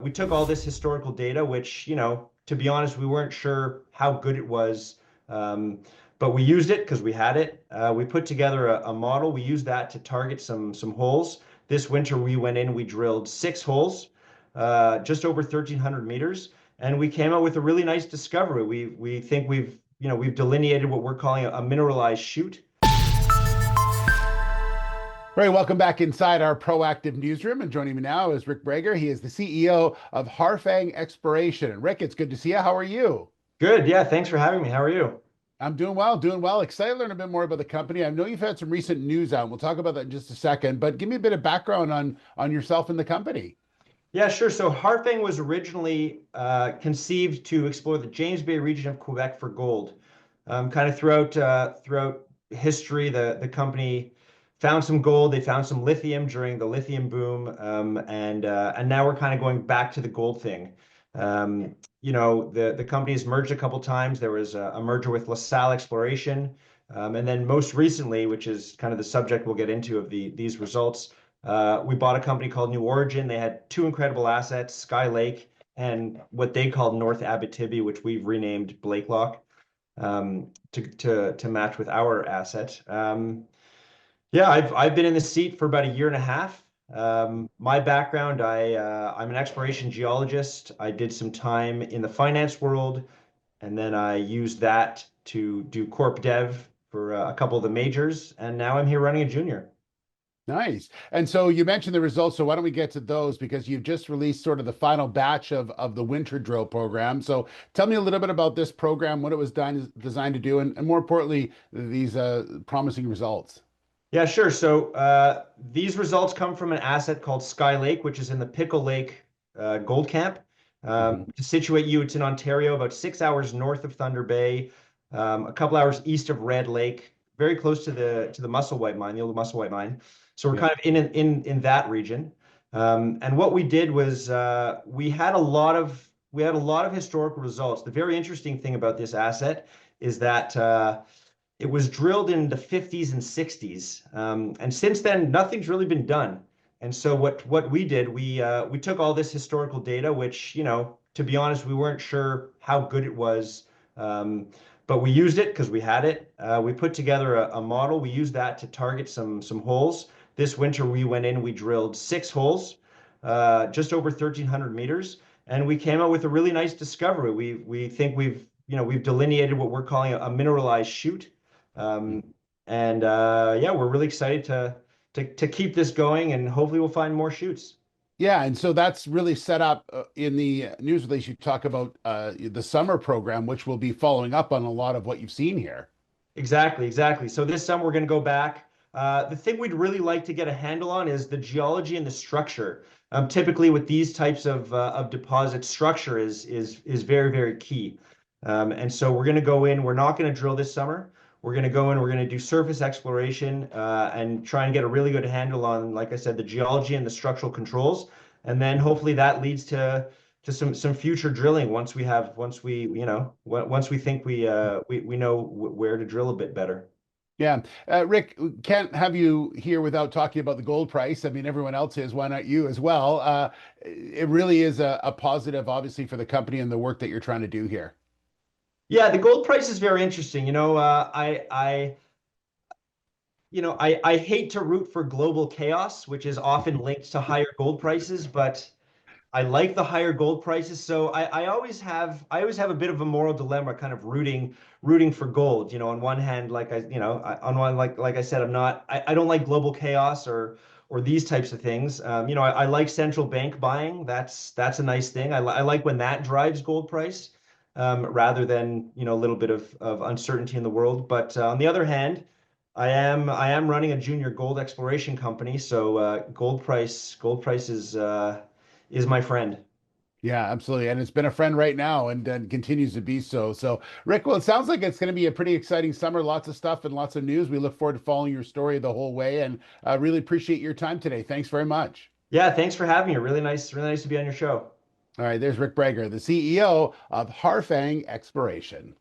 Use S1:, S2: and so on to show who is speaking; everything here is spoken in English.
S1: We took all this historical data, which, to be honest, we weren't sure how good it was, um, but we used it because we had it. We put together a model. We used that to target some holes. This winter, we went in, we drilled 6 holes, just over 1,300 meters, and we came out with a really nice discovery. We think we've delineated what we're calling a mineralized shoot.
S2: All right, welcome back inside our proactive newsroom. And joining me now is Rick Brager. He is the CEO of Harfang Exploration. And Rick, it's good to see you. How are you?
S1: Good. Yeah. Thanks for having me. How are you?
S2: I'm doing well, doing well. Excited to learn a bit more about the company. I know you've had some recent news out. We'll talk about that in just a second, but give me a bit of background on yourself and the company.
S1: Yeah, sure. So Harfang was originally conceived to explore the James Bay region of Quebec for gold. Kind of throughout history, the company found some gold. They found some lithium during the lithium boom, and now we're kind of going back to the gold thing. The company's merged a couple times. There was a merger with LaSalle Exploration, and then most recently, which is kind of the subject we'll get into of these results. We bought a company called New Origin. They had two incredible assets, Sky Lake and what they called North Abitibi, which we've renamed Blakelock, to match with our asset. Yeah, I've been in the seat for about a year and a half. My background, I'm an exploration geologist. I did some time in the finance world, and then I used that to do corp dev for a couple of the majors, and now I'm here running a junior.
S2: Nice. And so you mentioned the results. So why don't we get to those? Because you've just released sort of the final batch of the winter drill program. So tell me a little bit about this program, what it was designed to do, and more importantly, these promising results.
S1: Yeah, sure. So these results come from an asset called Sky Lake, which is in the Pickle Lake Gold Camp.
S2: Mhm.
S1: To situate you, it's in Ontario, about 6 hours north of Thunder Bay, a couple hours east of Red Lake, very close to the Musselwhite mine, the old Musselwhite mine. So we're
S2: Yeah.
S1: kind of in that region. And what we did was we had a lot of historical results. The very interesting thing about this asset is that it was drilled in the 50s and 60s, and since then nothing's really been done. And so what we did, we took all this historical data, which, to be honest, we weren't sure how good it was, but we used it because we had it. We put together a model. We used that to target some holes. This winter we went in, we drilled 6 holes, just over 1,300 meters, and we came out with a really nice discovery. We think we've delineated what we're calling a mineralized shoot. Um, and yeah, we're really excited to keep this going, and hopefully we'll find more shoots.
S2: Yeah, and so that's really set up in the news release. You talk about the summer program, which will be following up on a lot of what you've seen here.
S1: Exactly, exactly. So this summer we're going to go back. The thing we'd really like to get a handle on is the geology and the structure. Typically, with these types of deposits, structure is very, very key. And so we're going to go in. We're not going to drill this summer. We're going to go in. We're going to do surface exploration and try and get a really good handle on, like I said, the geology and the structural controls. And then hopefully that leads to some future drilling once we think we know where to drill a bit better.
S2: Yeah, Rick, can't have you here without talking about the gold price. I mean, everyone else is. Why not you as well? It really is a positive, obviously, for the company and the work that you're trying to do here.
S1: Yeah, the gold price is very interesting. I hate to root for global chaos, which is often linked to higher gold prices, but I like the higher gold prices, so I always have a bit of a moral dilemma, kind of rooting for gold. On one hand, on one like I said, I don't like global chaos or these types of things. I like central bank buying. That's a nice thing. I like when that drives gold price, rather than a little bit of uncertainty in the world. But on the other hand, I am running a junior gold exploration company, so gold price is my friend.
S2: Yeah, absolutely. And it's been a friend right now and continues to be so. So, Rick, well, it sounds like it's going to be a pretty exciting summer. Lots of stuff and lots of news. We look forward to following your story the whole way and really appreciate your time today. Thanks very much.
S1: Yeah, thanks for having me. Really nice to be on your show.
S2: All right, there's Rick Brager, the CEO of Harfang Exploration.